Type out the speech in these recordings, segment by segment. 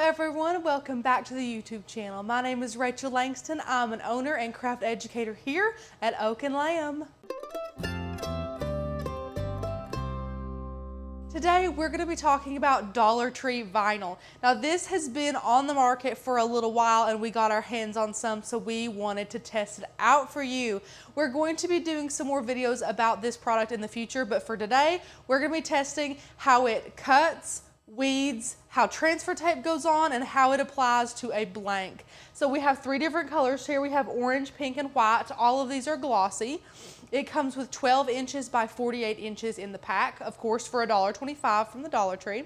everyone, welcome back to the YouTube channel. My name is Rachel Langston. I'm an owner and craft educator here at Oak and Lamb. Today we're going to be talking about Dollar Tree vinyl. Now this has been on the market for a little while and we got our hands on some, so we wanted to test it out for you. We're going to be doing some more videos about this product in the future, but for today we're going to be testing how it cuts, weeds, how transfer tape goes on, and how it applies to a blank. So we have three different colors here. We have orange, pink, and white. All of these are glossy. It comes with 12 inches by 48 inches in the pack, of course, for $1.25 from the Dollar Tree.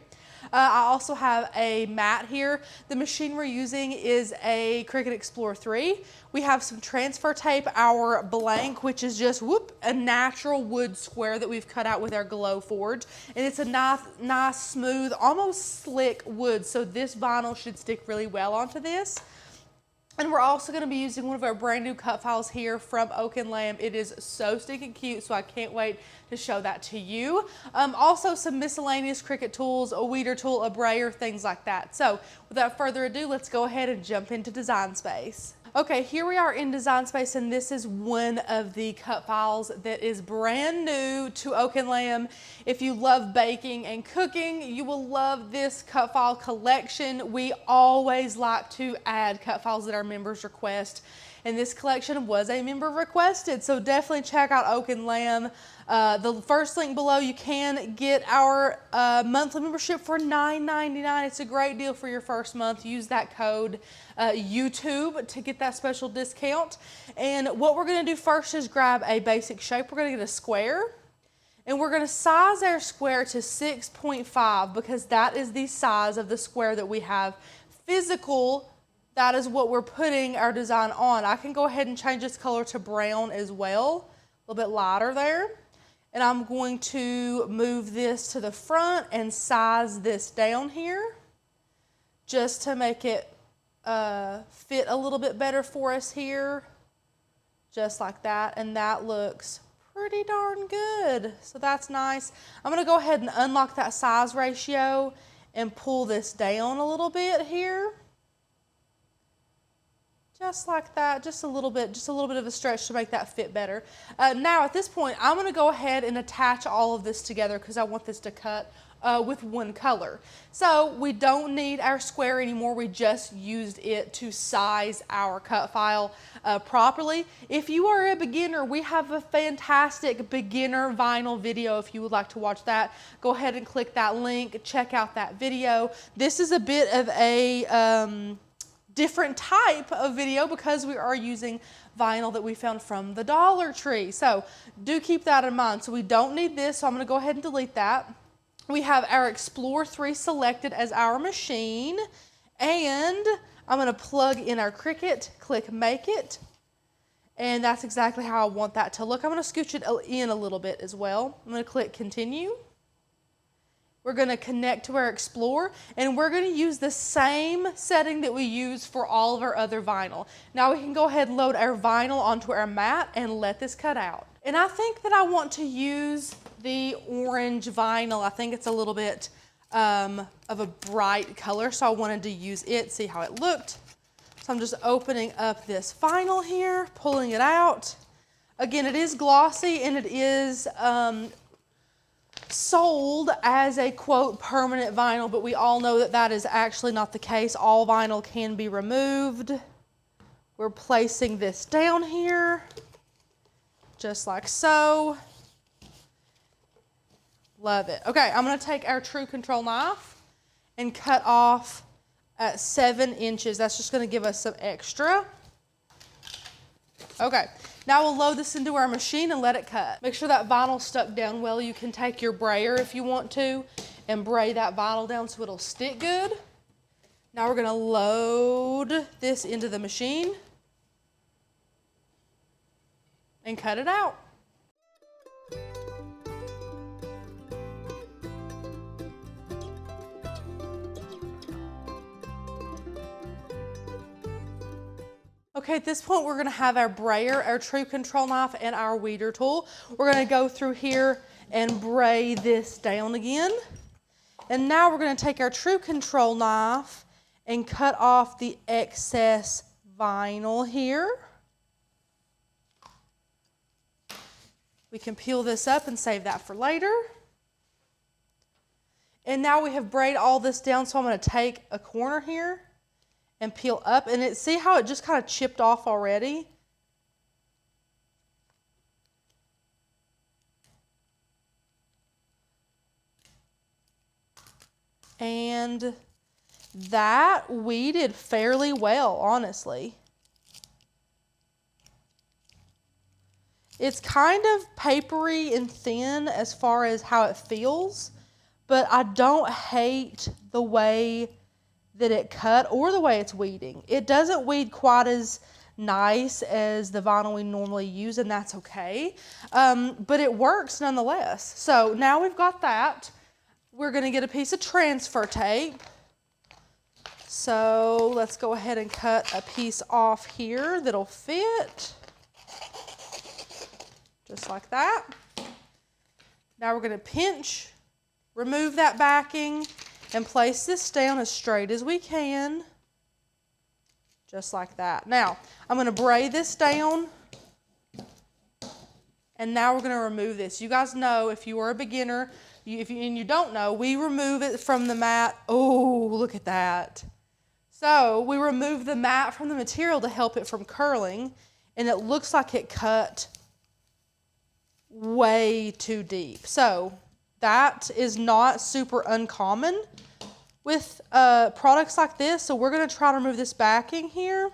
I also have a mat here. The machine we're using is a Cricut Explorer 3. We have some transfer tape, our blank, which is just a natural wood square that we've cut out with our Glow Forge. And it's a nice, smooth, almost slick wood. So this vinyl should stick really well onto this. And we're also going to be using one of our brand new cut files here from Oak and Lamb. It is so stinking cute, so I can't wait to show that to you. Also some miscellaneous Cricut tools, a weeder tool, a brayer, things like that. So without further ado, let's go ahead and jump into Design Space. Okay, here we are in Design Space, and this is one of the cut files that is brand new to Oak and Lamb. If you love baking and cooking, you will love this cut file collection. We always like to add cut files that our members request, and this collection was a member requested, so definitely check out Oak and Lamb. The first link below, you can get our monthly membership for $9.99. It's a great deal for your first month. Use that code YouTube to get that special discount. And what we're going to do first is grab a basic shape. We're going to get a square, and we're going to size our square to 6.5 because that is the size of the square that we have physical. That is what we're putting our design on. I can go ahead and change this color to brown as well, a little bit lighter there. And I'm going to move this to the front and size this down here just to make it fit a little bit better for us here, just like that. And that looks pretty darn good. So that's nice. I'm going to go ahead and unlock that size ratio and pull this down a little bit here. Just like that, just a little bit of a stretch to make that fit better. Now at this point, I'm going to go ahead and attach all of this together because I want this to cut with one color. So we don't need our square anymore. We just used it to size our cut file properly. If you are a beginner, we have a fantastic beginner vinyl video. If you would like to watch that, go ahead and click that link. Check out that video. This is a bit of a different type of video because we are using vinyl that we found from the Dollar Tree. So do keep that in mind. So we don't need this, so I'm going to go ahead and delete that. We have our Explorer 3 selected as our machine, and I'm going to plug in our Cricut, click Make It, and that's exactly how I want that to look. I'm going to scooch it in a little bit as well. I'm going to click Continue. We're going to connect to our Explorer, and we're going to use the same setting that we use for all of our other vinyl. Now we can go ahead and load our vinyl onto our mat and let this cut out. And I think that I want to use the orange vinyl. I think it's a little bit of a bright color, so I wanted to use it, see how it looked. So I'm just opening up this vinyl here, pulling it out. Again, it is glossy, and it is sold as a quote permanent vinyl, but we all know that that is actually not the case. All vinyl can be removed. We're placing this down here just like so. Love it. Okay, I'm going to take our True Control knife and cut off at 7 inches. That's just going to give us some extra. Okay, now we'll load this into our machine and let it cut. Make sure that vinyl's stuck down well. You can take your brayer if you want to and bray that vinyl down so it'll stick good. Now we're going to load this into the machine and cut it out. Okay, at this point, we're going to have our brayer, our True Control knife, and our weeder tool. We're going to go through here and bray this down again. And now we're going to take our True Control knife and cut off the excess vinyl here. We can peel this up and save that for later. And now we have braided all this down, so I'm going to take a corner here and peel up. And see how it just kind of chipped off already? And that weeded fairly well, honestly. It's kind of papery and thin as far as how it feels, but I don't hate the way that it cut or the way it's weeding. It doesn't weed quite as nice as the vinyl we normally use, and that's okay. But it works nonetheless. So now we've got that. We're going to get a piece of transfer tape. So let's go ahead and cut a piece off here that'll fit. Just like that. Now we're going to pinch, remove that backing, and place this down as straight as we can. Just like that. Now, I'm going to braid this down. And now we're going to remove this. You guys know, if you are a beginner, and you don't know, we remove it from the mat. Oh, look at that. So we remove the mat from the material to help it from curling, and it looks like it cut way too deep. So that is not super uncommon with products like this. So we're going to try to remove this backing here.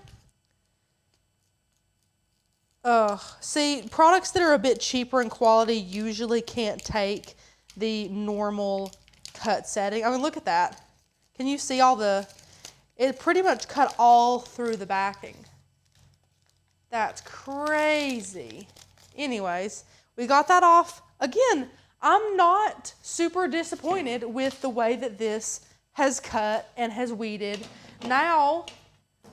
See, products that are a bit cheaper in quality usually can't take the normal cut setting. I mean, look at that. Can you see all it pretty much cut all through the backing. That's crazy. Anyways, we got that off. Again, I'm not super disappointed with the way that this has cut and has weeded. Now,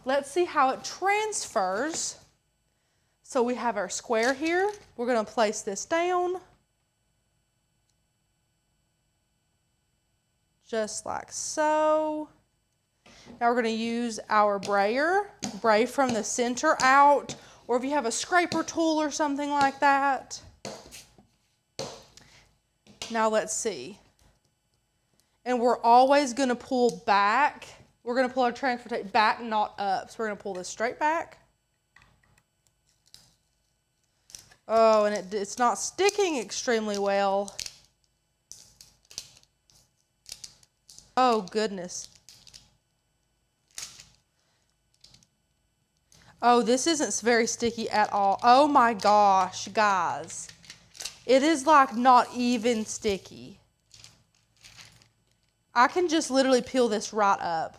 let's see how it transfers. So we have our square here. We're going to place this down. Just like so. Now we're going to use our brayer. Bray from the center out. Or if you have a scraper tool or something like that. Now let's see. And we're always going to pull back. We're going to pull our transfer tape back, not up. So we're going to pull this straight back. Oh, and it's not sticking extremely well. Oh, goodness. Oh, this isn't very sticky at all. Oh my gosh, guys. It is like not even sticky. I can just literally peel this right up.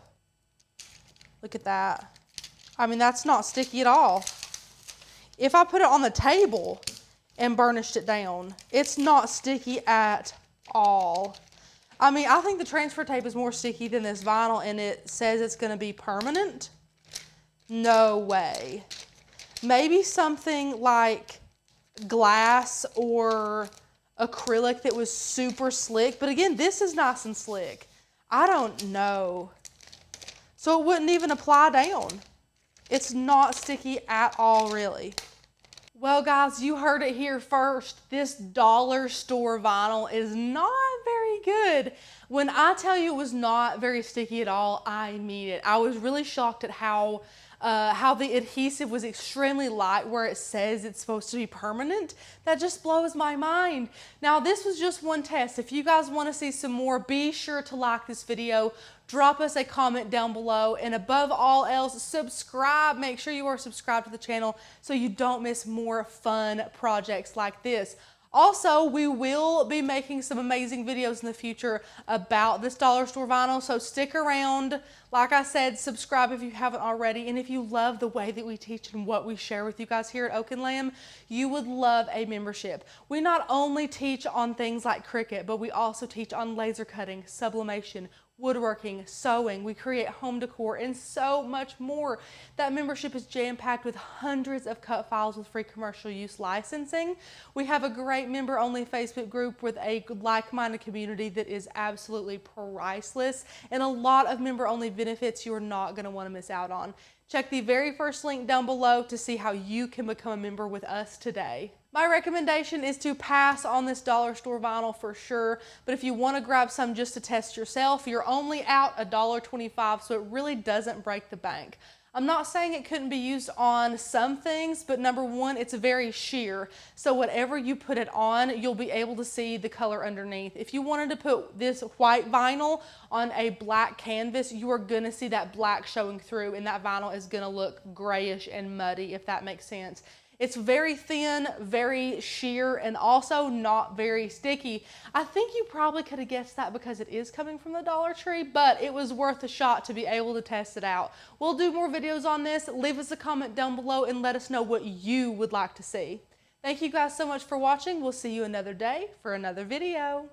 Look at that. I mean, that's not sticky at all. If I put it on the table and burnished it down, it's not sticky at all. I mean, I think the transfer tape is more sticky than this vinyl, and it says it's going to be permanent. No way. Maybe something like glass or acrylic that was super slick. But again, this is nice and slick. I don't know. So it wouldn't even apply down. It's not sticky at all, really. Well, guys, you heard it here first. This dollar store vinyl is not very good. When I tell you it was not very sticky at all, I mean it. I was really shocked at how the adhesive was extremely light where it says it's supposed to be permanent. That just blows my mind. Now, this was just one test. If you guys want to see some more, be sure to like this video, drop us a comment down below, and above all else, subscribe. Make sure you are subscribed to the channel so you don't miss more fun projects like this. Also, we will be making some amazing videos in the future about this dollar store vinyl, so stick around. Like I said, subscribe if you haven't already, and if you love the way that we teach and what we share with you guys here at Oak and Lamb, you would love a membership. We not only teach on things like Cricut, but we also teach on laser cutting, sublimation, woodworking, sewing, we create home decor, and so much more. That membership is jam-packed with hundreds of cut files with free commercial use licensing. We have a great member-only Facebook group with a like-minded community that is absolutely priceless, and a lot of member-only benefits you're not going to want to miss out on. Check the very first link down below to see how you can become a member with us today. My recommendation is to pass on this dollar store vinyl for sure, but if you want to grab some just to test yourself, you're only out $1.25, so it really doesn't break the bank. I'm not saying it couldn't be used on some things, but number one, it's very sheer. So whatever you put it on, you'll be able to see the color underneath. If you wanted to put this white vinyl on a black canvas, you are gonna see that black showing through, and that vinyl is gonna look grayish and muddy, if that makes sense. It's very thin, very sheer, and also not very sticky. I think you probably could have guessed that because it is coming from the Dollar Tree, but it was worth a shot to be able to test it out. We'll do more videos on this. Leave us a comment down below and let us know what you would like to see. Thank you guys so much for watching. We'll see you another day for another video.